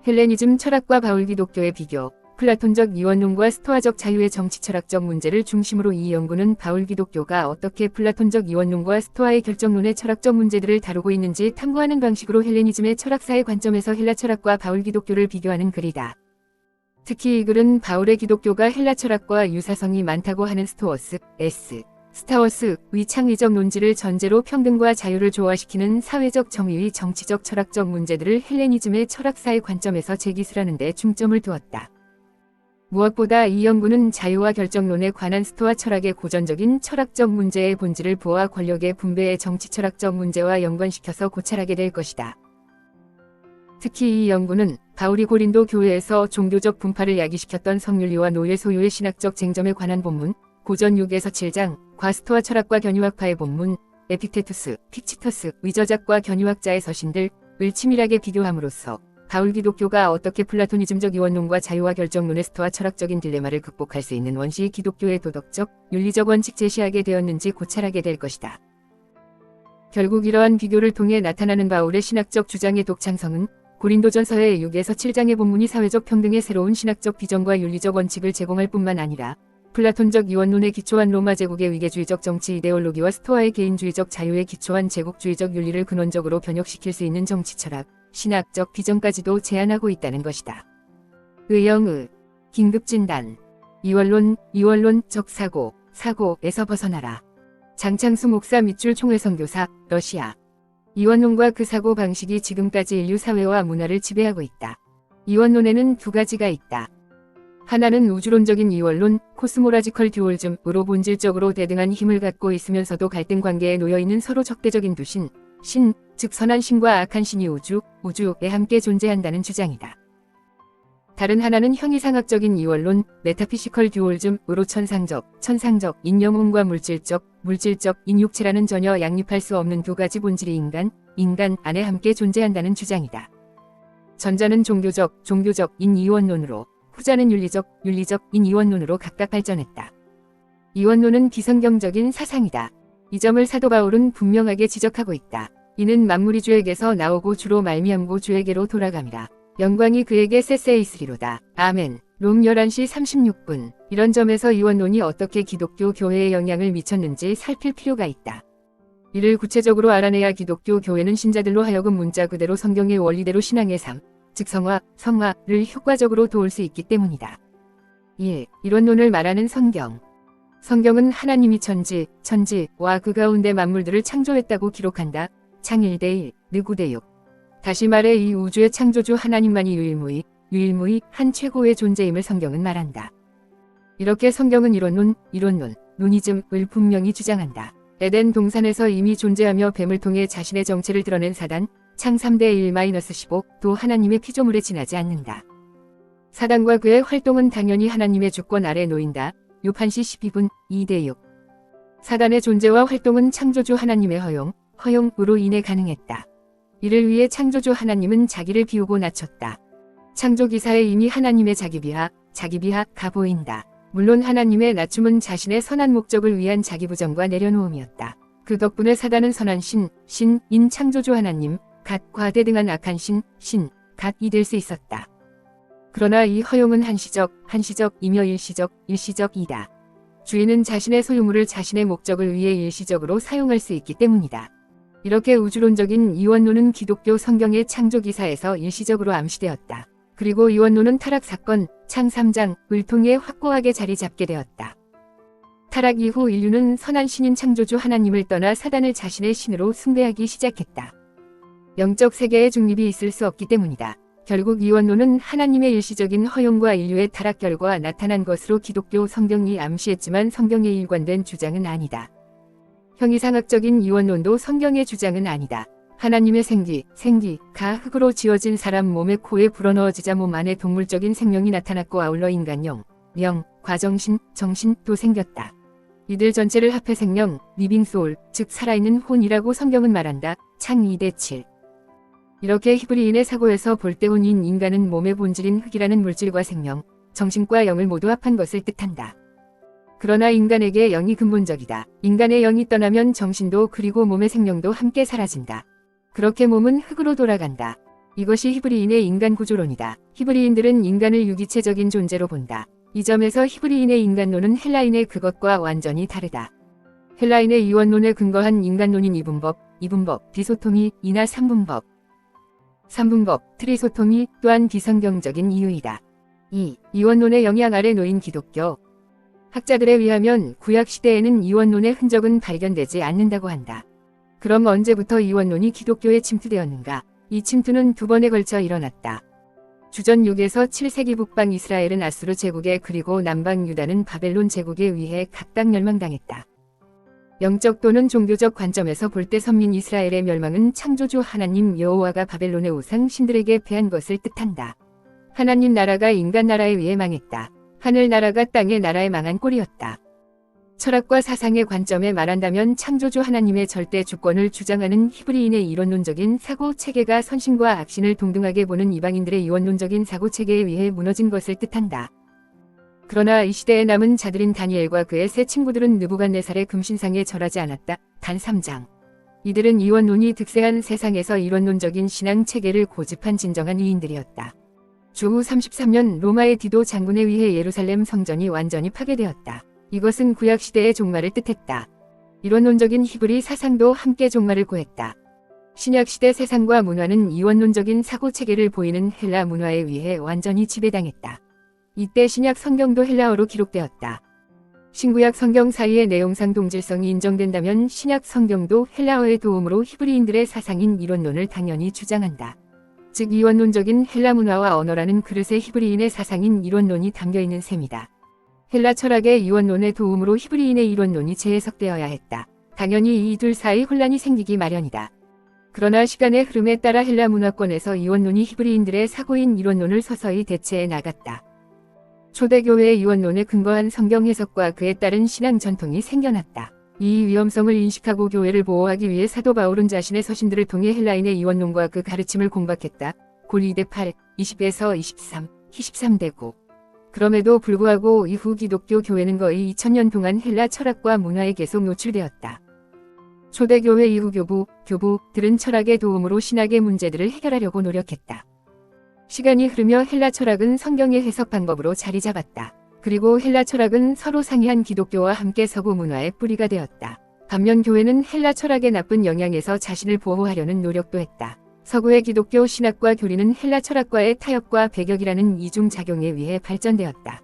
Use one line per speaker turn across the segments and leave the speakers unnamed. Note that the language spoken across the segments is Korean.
헬레니즘 철학과 바울 기독교의 비교, 플라톤적 이원론과 스토아적 자유의 정치철학적 문제를 중심으로 이 연구는 바울 기독교가 어떻게 플라톤적 이원론과 스토아의 결정론의 철학적 문제들을 다루고 있는지 탐구하는 방식으로 헬레니즘의 철학사의 관점에서 헬라 철학과 바울 기독교를 비교하는 글이다. 특히 이 글은 바울의 기독교가 헬라 철학과 유사성이 많다고 하는 스타워스의 창의적 논지를 전제로 평등과 자유를 조화시키는 사회적 정의의 정치적 철학적 문제들을 헬레니즘의 철학사의 관점에서 재기술하는 데 중점을 두었다. 무엇보다 이 연구는 자유와 결정론에 관한 스토아 철학의 고전적인 철학적 문제의 본질을 부와 권력의 분배의 정치철학적 문제와 연관시켜서 고찰하게 될 것이다. 특히 이 연구는 바울이 고린도 교회에서 종교적 분파를 야기시켰던 성윤리와 노예 소유의 신학적 쟁점에 관한 본문, 고전 6에서 7장, 과스토아 철학과 견유학파의 본문, 에픽테투스, 픽치터스, 위저작과 견유학자의 서신들을 치밀하게 비교함으로써 바울 기독교가 어떻게 플라토니즘적 이원론과 자유와 결정론의 스토아 철학적인 딜레마를 극복할 수 있는 원시의 기독교의 도덕적, 윤리적 원칙 제시하게 되었는지 고찰하게 될 것이다. 결국 이러한 비교를 통해 나타나는 바울의 신학적 주장의 독창성은 고린도전서의 6에서 7장의 본문이 사회적 평등의 새로운 신학적 비전과 윤리적 원칙을 제공할 뿐만 아니라 플라톤적 이원론에 기초한 로마 제국의 위계주의적 정치 이데올로기와 스토아의 개인주의적 자유에 기초한 제국주의적 윤리를 근원적으로 변혁시킬 수 있는 정치철학, 신학적 비전까지도 제안하고 있다는 것이다. 의영의 긴급진단 이원론적 사고에서 벗어나라. 장창수 목사 밑줄 총회선교사, 러시아. 이원론과 그 사고 방식이 지금까지 인류 사회와 문화를 지배하고 있다. 이원론에는 두 가지가 있다. 하나는 우주론적인 이원론, 코스모라지컬 듀얼즘으로 본질적으로 대등한 힘을 갖고 있으면서도 갈등 관계에 놓여있는 서로 적대적인 두 신, 즉 선한 신과 악한 신이 우주에 함께 존재한다는 주장이다. 다른 하나는 형이상학적인 이원론, 메타피시컬 듀얼즘으로 천상적, 인영혼과 물질적, 인육체라는 전혀 양립할 수 없는 두 가지 본질이 인간 안에 함께 존재한다는 주장이다. 전자는 종교적 인 이원론으로, 후자는 윤리적 인 이원론으로 각각 발전했다. 이원론은 비성경적인 사상이다. 이 점을 사도 바울은 분명하게 지적하고 있다. 이는 만물이 주에게서 나오고 주로 말미암고 주에게로 돌아감이라. 영광이 그에게 쎄쎄 있으리로다. 아멘. 롬 11시 36분. 이런 점에서 이원론이 어떻게 기독교 교회에 영향을 미쳤는지 살필 필요가 있다. 이를 구체적으로 알아내야 기독교 교회는 신자들로 하여금 문자 그대로 성경의 원리대로 신앙의 삶, 즉 성화를 효과적으로 도울 수 있기 때문이다. 1. 이원론을 말하는 성경은 하나님이 천지와 그 가운데 만물들을 창조했다고 기록한다. 창 1대1, 느 9대6. 다시 말해 이 우주의 창조주 하나님만이 유일무이 한 최고의 존재임을 성경은 말한다. 이렇게 성경은 논이즘을 분명히 주장한다. 에덴 동산에서 이미 존재하며 뱀을 통해 자신의 정체를 드러낸 사단, 창 3대1-15도 하나님의 피조물에 지나지 않는다. 사단과 그의 활동은 당연히 하나님의 주권 아래 놓인다. 욥 1시 12분 2대6. 사단의 존재와 활동은 창조주 하나님의 허용으로 인해 가능했다. 이를 위해 창조주 하나님은 자기를 비우고 낮췄다. 창조기사에 이미 하나님의 자기비하가 보인다. 물론 하나님의 낮춤은 자신의 선한 목적을 위한 자기부정과 내려놓음이었다. 그 덕분에 사단은 선한 신인 창조주 하나님, 갓과 대등한 악한 갓이 될 수 있었다. 그러나 이 허용은 한시적이며 일시적이다. 주인은 자신의 소유물을 자신의 목적을 위해 일시적으로 사용할 수 있기 때문이다. 이렇게 우주론적인 이원론은 기독교 성경의 창조기사에서 일시적으로 암시되었다. 그리고 이원론은 타락 사건, 창 3장을 통해 확고하게 자리 잡게 되었다. 타락 이후 인류는 선한 신인 창조주 하나님을 떠나 사단을 자신의 신으로 숭배하기 시작했다. 영적 세계의 중립이 있을 수 없기 때문이다. 결국 이원론은 하나님의 일시적인 허용과 인류의 타락 결과 나타난 것으로 기독교 성경이 암시했지만 성경의 일관된 주장은 아니다. 형이상학적인 이원론도 성경의 주장은 아니다. 하나님의 생기가 흙으로 지어진 사람 몸에 코에 불어넣어지자 몸 안에 동물적인 생명이 나타났고 아울러 인간 영과 정신도 생겼다. 이들 전체를 합해 생명, 리빙 소울, 즉 살아있는 혼이라고 성경은 말한다. 창 2대7. 이렇게 히브리인의 사고에서 볼 때 혼인 인간은 몸의 본질인 흙이라는 물질과 생명, 정신과 영을 모두 합한 것을 뜻한다. 그러나 인간에게 영이 근본적이다. 인간의 영이 떠나면 정신도 그리고 몸의 생명도 함께 사라진다. 그렇게 몸은 흙으로 돌아간다. 이것이 히브리인의 인간 구조론이다. 히브리인들은 인간을 유기체적인 존재로 본다. 이 점에서 히브리인의 인간론은 헬라인의 그것과 완전히 다르다. 헬라인의 이원론에 근거한 인간론인 이분법, 디소토미, 이나 삼분법, 트리소토미 또한 비성경적인 이유이다. 이원론의 영향 아래 놓인 기독교. 학자들에 의하면 구약시대에는 이원론의 흔적은 발견되지 않는다고 한다. 그럼 언제부터 이원론이 기독교에 침투되었는가? 이 침투는 두 번에 걸쳐 일어났다. 주전 6에서 7세기 북방 이스라엘은 아수르 제국에 그리고 남방 유다는 바벨론 제국에 의해 각각 멸망당했다. 영적 또는 종교적 관점에서 볼 때 선민 이스라엘의 멸망은 창조주 하나님 여호와가 바벨론의 우상 신들에게 패한 것을 뜻한다. 하나님 나라가 인간 나라에 의해 망했다. 하늘 나라가 땅의 나라에 망한 꼴이었다. 철학과 사상의 관점에 말한다면 창조주 하나님의 절대 주권을 주장하는 히브리인의 이론론적인 사고체계가 선신과 악신을 동등하게 보는 이방인들의 이원론적인 사고체계에 의해 무너진 것을 뜻한다. 그러나 이 시대에 남은 자들인 다니엘과 그의 세 친구들은 느부갓네살의 금신상에 절하지 않았다. 단 3장. 이들은 이원론이 득세한 세상에서 이론론적인 신앙체계를 고집한 진정한 위인들이었다. 주후 33년 로마의 디도 장군에 의해 예루살렘 성전이 완전히 파괴되었다. 이것은 구약시대의 종말을 뜻했다. 이론론적인 히브리 사상도 함께 종말을 고했다. 신약시대 세상과 문화는 이원론적인 사고체계를 보이는 헬라 문화에 의해 완전히 지배당했다. 이때 신약 성경도 헬라어로 기록되었다. 신구약 성경 사이의 내용상 동질성이 인정된다면 신약 성경도 헬라어의 도움으로 히브리인들의 사상인 이론론을 당연히 주장한다. 즉 이원론적인 헬라 문화와 언어라는 그릇에 히브리인의 사상인 이론론이 담겨있는 셈이다. 헬라 철학의 이원론의 도움으로 히브리인의 이론론이 재해석되어야 했다. 당연히 이 둘 사이 혼란이 생기기 마련이다. 그러나 시간의 흐름에 따라 헬라 문화권에서 이원론이 히브리인들의 사고인 이론론을 서서히 대체해 나갔다. 초대교회의 이원론에 근거한 성경 해석과 그에 따른 신앙 전통이 생겨났다. 이 위험성을 인식하고 교회를 보호하기 위해 사도 바울은 자신의 서신들을 통해 헬라인의 이원론과 그 가르침을 공박했다. 골 2대 8, 20에서 23, 23대 9. 그럼에도 불구하고 이후 기독교 교회는 거의 2000년 동안 헬라 철학과 문화에 계속 노출되었다. 초대교회 이후 교부들은 철학의 도움으로 신학의 문제들을 해결하려고 노력했다. 시간이 흐르며 헬라 철학은 성경의 해석 방법으로 자리 잡았다. 그리고 헬라 철학은 서로 상이한 기독교와 함께 서구 문화의 뿌리가 되었다. 반면 교회는 헬라 철학의 나쁜 영향에서 자신을 보호하려는 노력도 했다. 서구의 기독교 신학과 교리는 헬라 철학과의 타협과 배격이라는 이중작용에 의해 발전되었다.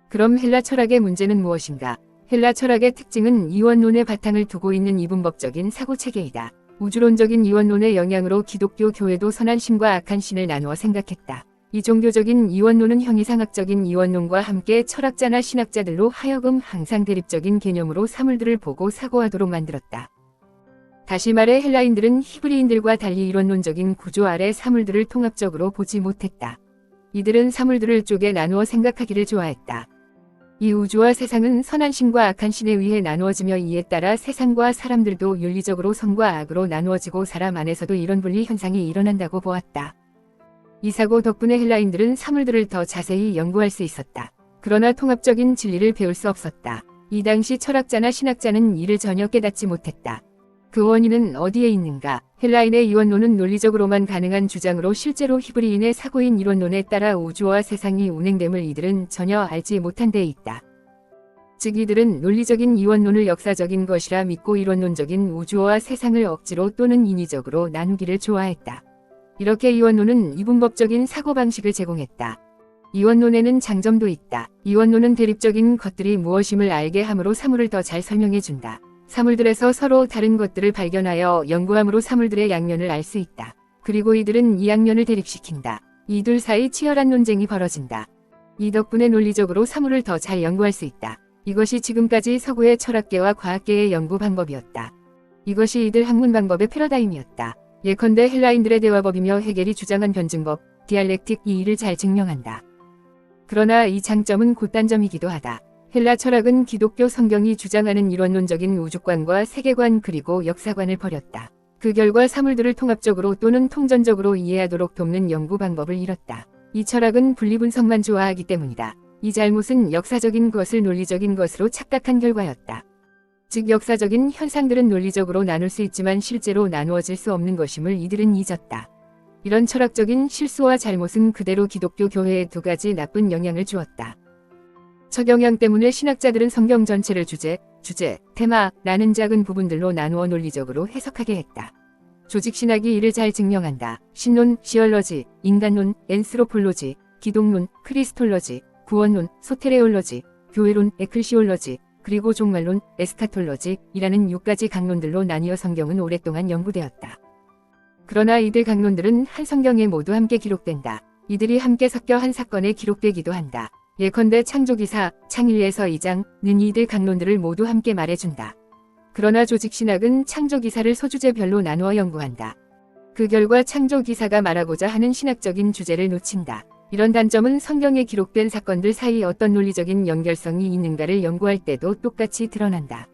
그럼 헬라 철학의 문제는 무엇인가? 헬라 철학의 특징은 이원론의 바탕을 두고 있는 이분법적인 사고체계이다. 우주론적인 이원론의 영향으로 기독교 교회도 선한 신과 악한 신을 나누어 생각했다. 이 종교적인 이원론은 형이상학적인 이원론과 함께 철학자나 신학자들로 하여금 항상 대립적인 개념으로 사물들을 보고 사고하도록 만들었다. 다시 말해 헬라인들은 히브리인들과 달리 이론론적인 구조 아래 사물들을 통합적으로 보지 못했다. 이들은 사물들을 쪼개 나누어 생각하기를 좋아했다. 이 우주와 세상은 선한 신과 악한 신에 의해 나누어지며 이에 따라 세상과 사람들도 윤리적으로 선과 악으로 나누어지고 사람 안에서도 이런 분리 현상이 일어난다고 보았다. 이 사고 덕분에 헬라인들은 사물들을 더 자세히 연구할 수 있었다. 그러나 통합적인 진리를 배울 수 없었다. 이 당시 철학자나 신학자는 이를 전혀 깨닫지 못했다. 그 원인은 어디에 있는가? 헬라인의 이원론은 논리적으로만 가능한 주장으로 실제로 히브리인의 사고인 이론론에 따라 우주와 세상이 운행됨을 이들은 전혀 알지 못한 데 있다. 즉 이들은 논리적인 이원론을 역사적인 것이라 믿고 이론론적인 우주와 세상을 억지로 또는 인위적으로 나누기를 좋아했다. 이렇게 이원론은 이분법적인 사고방식을 제공했다. 이원론에는 장점도 있다. 이원론은 대립적인 것들이 무엇임을 알게 함으로 사물을 더 잘 설명해준다. 사물들에서 서로 다른 것들을 발견하여 연구함으로 사물들의 양면을 알 수 있다. 그리고 이들은 이 양면을 대립시킨다. 이 둘 사이 치열한 논쟁이 벌어진다. 이 덕분에 논리적으로 사물을 더 잘 연구할 수 있다. 이것이 지금까지 서구의 철학계와 과학계의 연구 방법이었다. 이것이 이들 학문 방법의 패러다임이었다. 예컨대 헬라인들의 대화법이며 헤겔이 주장한 변증법, 디알렉틱 이 일을 잘 증명한다. 그러나 이 장점은 곧단점이기도 하다. 헬라 철학은 기독교 성경이 주장하는 이론론적인 우주관과 세계관 그리고 역사관을 버렸다. 그 결과 사물들을 통합적으로 또는 통전적으로 이해하도록 돕는 연구 방법을 잃었다. 이 철학은 분리분석만 좋아하기 때문이다. 이 잘못은 역사적인 것을 논리적인 것으로 착각한 결과였다. 즉 역사적인 현상들은 논리적으로 나눌 수 있지만 실제로 나누어질 수 없는 것임을 이들은 잊었다. 이런 철학적인 실수와 잘못은 그대로 기독교 교회에 두 가지 나쁜 영향을 주었다. 첫 영향 때문에 신학자들은 성경 전체를 주제, 테마라는 작은 부분들로 나누어 논리적으로 해석하게 했다. 조직신학이 이를 잘 증명한다. 신론, 시얼러지, 인간론, 앤스로폴로지, 기독론, 크리스톨러지, 구원론, 소테레올러지, 교회론, 에클시올러지, 그리고 종말론, 에스카톨러지이라는 6가지 강론들로 나뉘어 성경은 오랫동안 연구되었다. 그러나 이들 강론들은 한 성경에 모두 함께 기록된다. 이들이 함께 섞여 한 사건에 기록되기도 한다. 예컨대 창조기사, 창일기에서 2장는 이들 강론들을 모두 함께 말해준다. 그러나 조직신학은 창조기사를 소주제별로 나누어 연구한다. 그 결과 창조기사가 말하고자 하는 신학적인 주제를 놓친다. 이런 단점은 성경에 기록된 사건들 사이 어떤 논리적인 연결성이 있는가를 연구할 때도 똑같이 드러난다.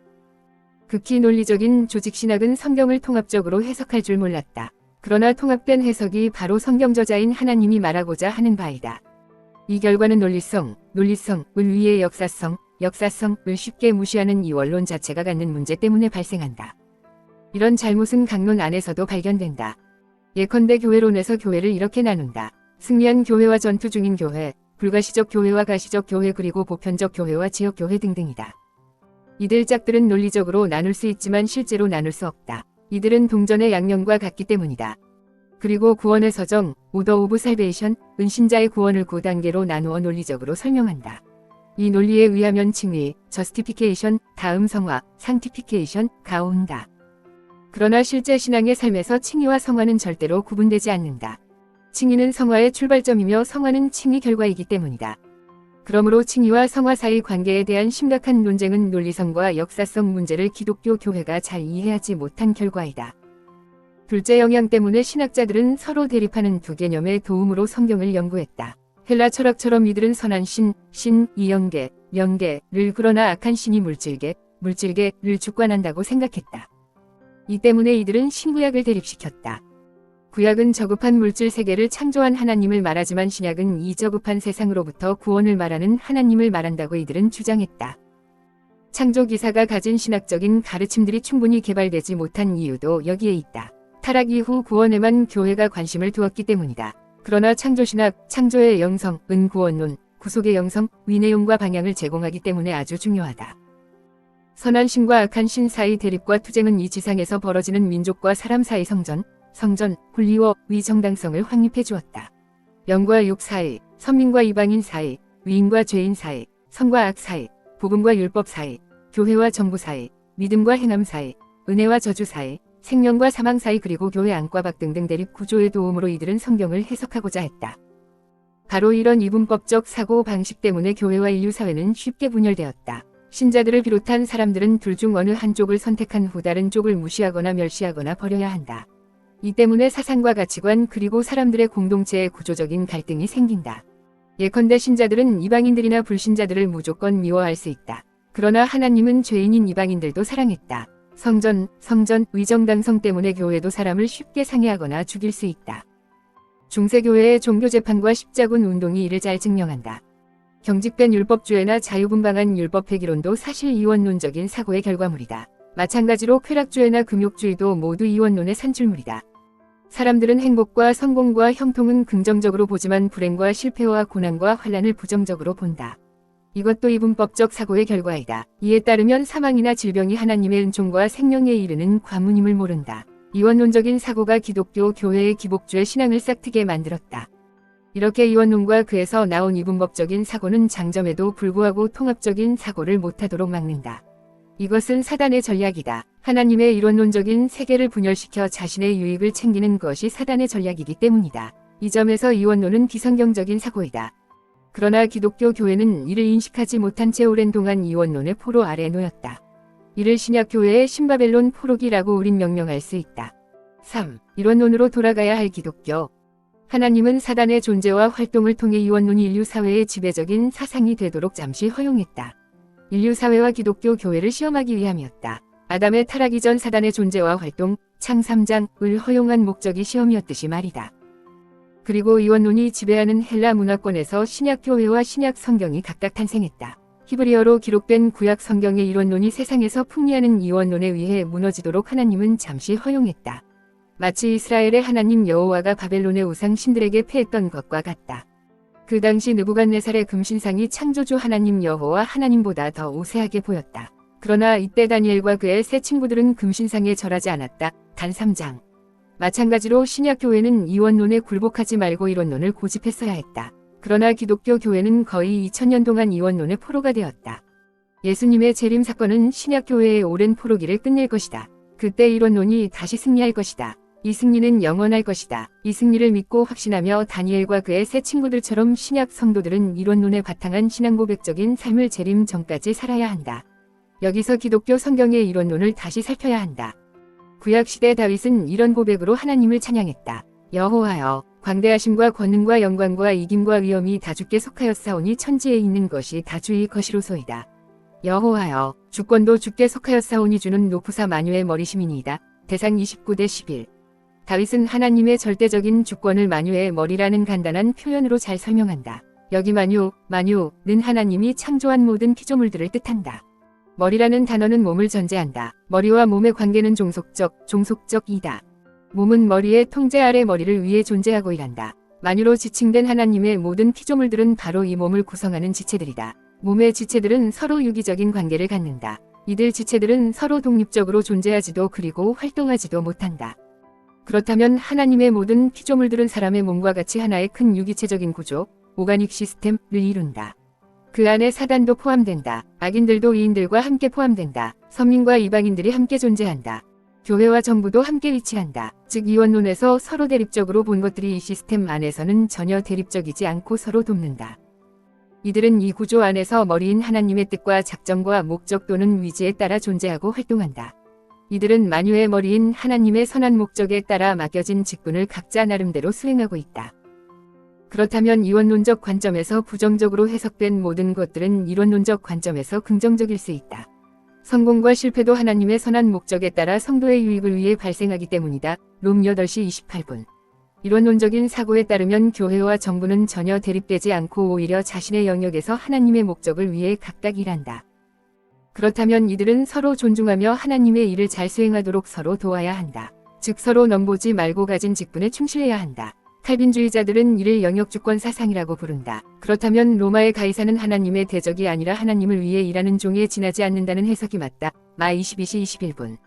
극히 논리적인 조직신학은 성경을 통합적으로 해석할 줄 몰랐다. 그러나 통합된 해석이 바로 성경 저자인 하나님이 말하고자 하는 바이다. 이 결과는 논리성을 위해 역사성을 쉽게 무시하는 이 원론 자체가 갖는 문제 때문에 발생한다. 이런 잘못은 강론 안에서도 발견된다. 예컨대 교회론에서 교회를 이렇게 나눈다. 승리한 교회와 전투 중인 교회, 불가시적 교회와 가시적 교회 그리고 보편적 교회와 지역교회 등등이다. 이들 짝들은 논리적으로 나눌 수 있지만 실제로 나눌 수 없다. 이들은 동전의 양면과 같기 때문이다. 그리고 구원의 서정, 오더 오브 살베이션, 은신자의 구원을 9단계로 나누어 논리적으로 설명한다. 이 논리에 의하면 칭의, 저스티피케이션, 다음 성화, 상티피케이션가 온다. 그러나 실제 신앙의 삶에서 칭의와 성화는 절대로 구분되지 않는다. 칭의는 성화의 출발점이며 성화는 칭의 결과이기 때문이다. 그러므로 칭의와 성화 사이 관계에 대한 심각한 논쟁은 논리성과 역사성 문제를 기독교 교회가 잘 이해하지 못한 결과이다. 둘째 영향 때문에 신학자들은 서로 대립하는 두 개념의 도움으로 성경을 연구했다. 헬라 철학처럼 이들은 선한 이영계, 명계를 그러나 악한 신이 물질계를 주관한다고 생각했다. 이 때문에 이들은 신구약을 대립시켰다. 구약은 저급한 물질 세계를 창조한 하나님을 말하지만 신약은 이 저급한 세상으로부터 구원을 말하는 하나님을 말한다고 이들은 주장했다. 창조기사가 가진 신학적인 가르침들이 충분히 개발되지 못한 이유도 여기에 있다. 타락 이후 구원에만 교회가 관심을 두었기 때문이다. 그러나 창조신학, 창조의 영성은 구원론, 구속의 영성, 위내용과 방향을 제공하기 때문에 아주 중요하다. 선한 신과 악한 신 사이 대립과 투쟁은 이 지상에서 벌어지는 민족과 사람 사이 성전, 훌리와 위 정당성을 확립해 주었다. 영과 육 사이, 선민과 이방인 사이, 위인과 죄인 사이, 선과 악 사이, 복음과 율법 사이, 교회와 정부 사이, 믿음과 행함 사이, 은혜와 저주 사이, 생명과 사망 사이 그리고 교회 안과 밖 등등 대립 구조의 도움으로 이들은 성경을 해석하고자 했다. 바로 이런 이분법적 사고 방식 때문에 교회와 인류 사회는 쉽게 분열되었다. 신자들을 비롯한 사람들은 둘 중 어느 한쪽을 선택한 후 다른 쪽을 무시하거나 멸시하거나 버려야 한다. 이 때문에 사상과 가치관 그리고 사람들의 공동체의 구조적인 갈등이 생긴다. 예컨대 신자들은 이방인들이나 불신자들을 무조건 미워할 수 있다. 그러나 하나님은 죄인인 이방인들도 사랑했다. 성전, 위정당성 때문에 교회도 사람을 쉽게 상해하거나 죽일 수 있다. 중세교회의 종교재판과 십자군 운동이 이를 잘 증명한다. 경직된 율법주의나 자유분방한 율법회기론도 사실 이원론적인 사고의 결과물이다. 마찬가지로 쾌락주의나 금욕주의도 모두 이원론의 산출물이다. 사람들은 행복과 성공과 형통은 긍정적으로 보지만 불행과 실패와 고난과 환난을 부정적으로 본다. 이것도 이분법적 사고의 결과이다. 이에 따르면 사망이나 질병이 하나님의 은총과 생명에 이르는 관문임을 모른다. 이원론적인 사고가 기독교 교회의 기복주의 신앙을 싹트게 만들었다. 이렇게 이원론과 그에서 나온 이분법적인 사고는 장점에도 불구하고 통합적인 사고를 못하도록 막는다. 이것은 사단의 전략이다. 하나님의 이론론적인 세계를 분열시켜 자신의 유익을 챙기는 것이 사단의 전략이기 때문이다. 이 점에서 이원론은 비성경적인 사고이다. 그러나 기독교 교회는 이를 인식하지 못한 채 오랜 동안 이원론의 포로 아래 놓였다. 이를 신약교회의 신바벨론 포로기라고 우린 명명할 수 있다. 3. 이원론으로 돌아가야 할 기독교. 하나님은 사단의 존재와 활동을 통해 이원론이 인류 사회의 지배적인 사상이 되도록 잠시 허용했다. 인류 사회와 기독교 교회를 시험하기 위함이었다. 아담의 타락 이전 사단의 존재와 활동, 창 3장을 허용한 목적이 시험이었듯이 말이다. 그리고 이원론이 지배하는 헬라 문화권에서 신약교회와 신약 성경이 각각 탄생했다. 히브리어로 기록된 구약 성경의 이원론이 세상에서 풍미하는 이원론에 의해 무너지도록 하나님은 잠시 허용했다. 마치 이스라엘의 하나님 여호와가 바벨론의 우상 신들에게 패했던 것과 같다. 그 당시 느부갓네살의 금신상이 창조주 하나님 여호와 하나님보다 더 우세하게 보였다. 그러나 이때 다니엘과 그의 세 친구들은 금신상에 절하지 않았다. 단 3장. 마찬가지로 신약교회는 이원론에 굴복하지 말고 이원론을 고집했어야 했다. 그러나 기독교 교회는 거의 2000년 동안 이원론의 포로가 되었다. 예수님의 재림 사건은 신약교회의 오랜 포로기를 끝낼 것이다. 그때 이원론이 다시 승리할 것이다. 이 승리는 영원할 것이다. 이 승리를 믿고 확신하며 다니엘과 그의 세 친구들처럼 신약 성도들은 이원론에 바탕한 신앙고백적인 삶을 재림 전까지 살아야 한다. 여기서 기독교 성경의 이원론을 다시 살펴야 한다. 구약시대 다윗은 이런 고백으로 하나님을 찬양했다. 여호와여, 광대하심과 권능과 영광과 이김과 위엄이 다 주께 속하였사오니 천지에 있는 것이 다 주의 것이로소이다. 여호와여, 주권도 주께 속하였사오니 주는 높으사 만유의 머리심이니이다. 대상 29-11. 다윗은 하나님의 절대적인 주권을 만유의 머리라는 간단한 표현으로 잘 설명한다. 여기 만유는 하나님이 창조한 모든 피조물들을 뜻한다. 머리라는 단어는 몸을 전제한다. 머리와 몸의 관계는 종속적이다. 몸은 머리의 통제 아래 머리를 위해 존재하고 일한다. 만유로 지칭된 하나님의 모든 피조물들은 바로 이 몸을 구성하는 지체들이다. 몸의 지체들은 서로 유기적인 관계를 갖는다. 이들 지체들은 서로 독립적으로 존재하지도 그리고 활동하지도 못한다. 그렇다면 하나님의 모든 피조물들은 사람의 몸과 같이 하나의 큰 유기체적인 구조, 오가닉 시스템을 이룬다. 그 안에 사단도 포함된다. 악인들도 이인들과 함께 포함된다. 선민과 이방인들이 함께 존재한다. 교회와 정부도 함께 위치한다. 즉 이원론에서 서로 대립적으로 본 것들이 이 시스템 안에서는 전혀 대립적이지 않고 서로 돕는다. 이들은 이 구조 안에서 머리인 하나님의 뜻과 작정과 목적 또는 위지에 따라 존재하고 활동한다. 이들은 만유의 머리인 하나님의 선한 목적에 따라 맡겨진 직분을 각자 나름대로 수행하고 있다. 그렇다면 이원론적 관점에서 부정적으로 해석된 모든 것들은 이원론적 관점에서 긍정적일 수 있다. 성공과 실패도 하나님의 선한 목적에 따라 성도의 유익을 위해 발생하기 때문이다. 롬 8시 28분. 이원론적인 사고에 따르면 교회와 정부는 전혀 대립되지 않고 오히려 자신의 영역에서 하나님의 목적을 위해 각각 일한다. 그렇다면 이들은 서로 존중하며 하나님의 일을 잘 수행하도록 서로 도와야 한다. 즉 서로 넘보지 말고 가진 직분에 충실해야 한다. 칼빈주의자들은 이를 영역주권 사상이라고 부른다. 그렇다면 로마의 가이사는 하나님의 대적이 아니라 하나님을 위해 일하는 종에 지나지 않는다는 해석이 맞다. 마 22시 21분.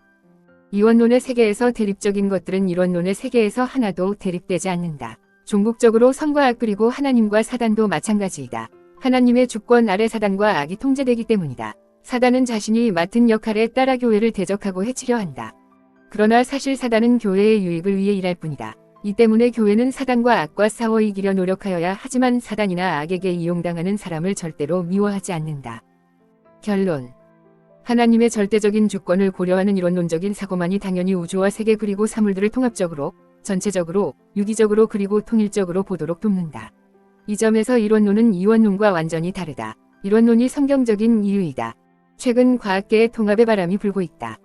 이원론의 세계에서 대립적인 것들은 이원론의 세계에서 하나도 대립되지 않는다. 종국적으로 선과 악 그리고 하나님과 사단도 마찬가지이다. 하나님의 주권 아래 사단과 악이 통제되기 때문이다. 사단은 자신이 맡은 역할에 따라 교회를 대적하고 해치려 한다. 그러나 사실 사단은 교회의 유익을 위해 일할 뿐이다. 이 때문에 교회는 사단과 악과 싸워 이기려 노력하여야 하지만 사단이나 악에게 이용당하는 사람을 절대로 미워하지 않는다. 결론. 하나님의 절대적인 주권을 고려하는 이론론적인 사고만이 당연히 우주와 세계 그리고 사물들을 통합적으로, 전체적으로, 유기적으로 그리고 통일적으로 보도록 돕는다. 이 점에서 이론론은 이원론과 완전히 다르다. 이론론이 성경적인 이유이다. 최근 과학계의 통합의 바람이 불고 있다.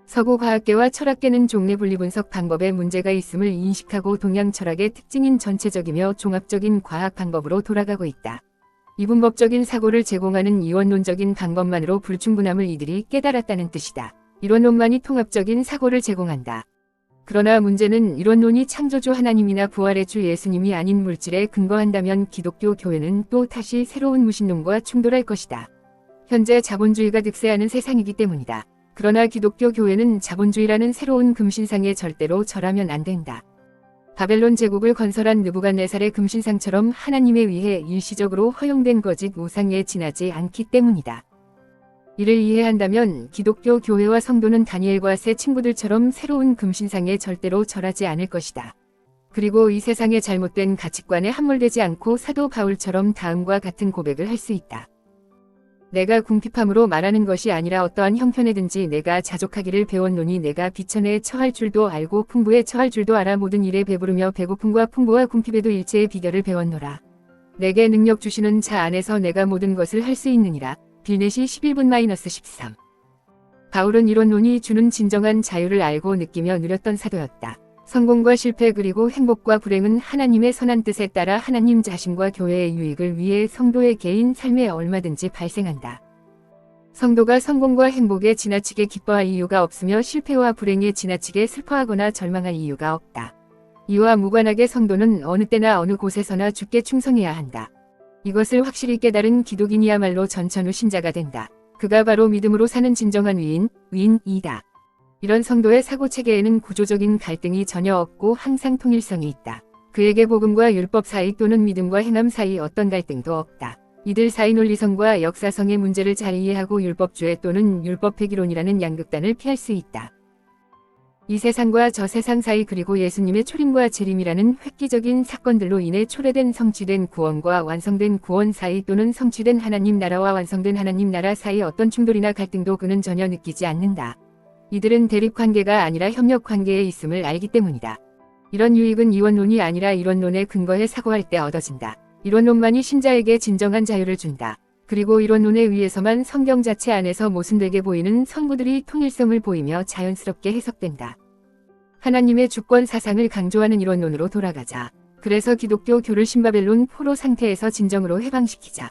서구 과학계와 철학계는 종래 분리 분석 방법에 문제가 있음을 인식하고 동양 철학의 특징인 전체적이며 종합적인 과학 방법으로 돌아가고 있다. 이분법적인 사고를 제공하는 이원론적인 방법만으로 불충분함을 이들이 깨달았다는 뜻이다. 이론론만이 통합적인 사고를 제공한다. 그러나 문제는 이론론이 창조주 하나님이나 부활의 주 예수님이 아닌 물질에 근거한다면 기독교 교회는 또 다시 새로운 무신론과 충돌할 것이다. 현재 자본주의가 득세하는 세상이기 때문이다. 그러나 기독교 교회는 자본주의라는 새로운 금신상에 절대로 절하면 안 된다. 바벨론 제국을 건설한 느부갓네살의 금신상처럼 하나님에 의해 일시적으로 허용된 거짓 우상에 지나지 않기 때문이다. 이를 이해한다면 기독교 교회와 성도는 다니엘과 세 친구들처럼 새로운 금신상에 절대로 절하지 않을 것이다. 그리고 이 세상의 잘못된 가치관에 함몰되지 않고 사도 바울처럼 다음과 같은 고백을 할 수 있다. 내가 궁핍함으로 말하는 것이 아니라 어떠한 형편에든지 내가 자족하기를 배웠노니 내가 비천에 처할 줄도 알고 풍부에 처할 줄도 알아 모든 일에 배부르며 배고픔과 풍부와 궁핍에도 일체의 비결을 배웠노라. 내게 능력 주시는 자 안에서 내가 모든 것을 할 수 있느니라. 빌넷이 11분-13. 바울은 이론론이 주는 진정한 자유를 알고 느끼며 누렸던 사도였다. 성공과 실패 그리고 행복과 불행은 하나님의 선한 뜻에 따라 하나님 자신과 교회의 유익을 위해 성도의 개인 삶에 얼마든지 발생한다. 성도가 성공과 행복에 지나치게 기뻐할 이유가 없으며 실패와 불행에 지나치게 슬퍼하거나 절망할 이유가 없다. 이와 무관하게 성도는 어느 때나 어느 곳에서나 주께 충성해야 한다. 이것을 확실히 깨달은 기독인이야말로 전천후 신자가 된다. 그가 바로 믿음으로 사는 진정한 위인이다. 이런 성도의 사고체계에는 구조적인 갈등이 전혀 없고 항상 통일성이 있다. 그에게 복음과 율법 사이 또는 믿음과 행함 사이 어떤 갈등도 없다. 이들 사이 논리성과 역사성의 문제를 잘 이해하고 율법주의 또는 율법회기론이라는 양극단을 피할 수 있다. 이 세상과 저 세상 사이 그리고 예수님의 초림과 재림이라는 획기적인 사건들로 인해 초래된 성취된 구원과 완성된 구원 사이 또는 성취된 하나님 나라와 완성된 하나님 나라 사이 어떤 충돌이나 갈등도 그는 전혀 느끼지 않는다. 이들은 대립관계가 아니라 협력관계에 있음을 알기 때문이다. 이런 유익은 이원론이 아니라 이론론에 근거해 사고할 때 얻어진다. 이론론만이 신자에게 진정한 자유를 준다. 그리고 이론론에 의해서만 성경 자체 안에서 모순되게 보이는 성구들이 통일성을 보이며 자연스럽게 해석된다. 하나님의 주권 사상을 강조하는 이론론으로 돌아가자. 그래서 기독교 교를 신바벨론 포로 상태에서 진정으로 해방시키자.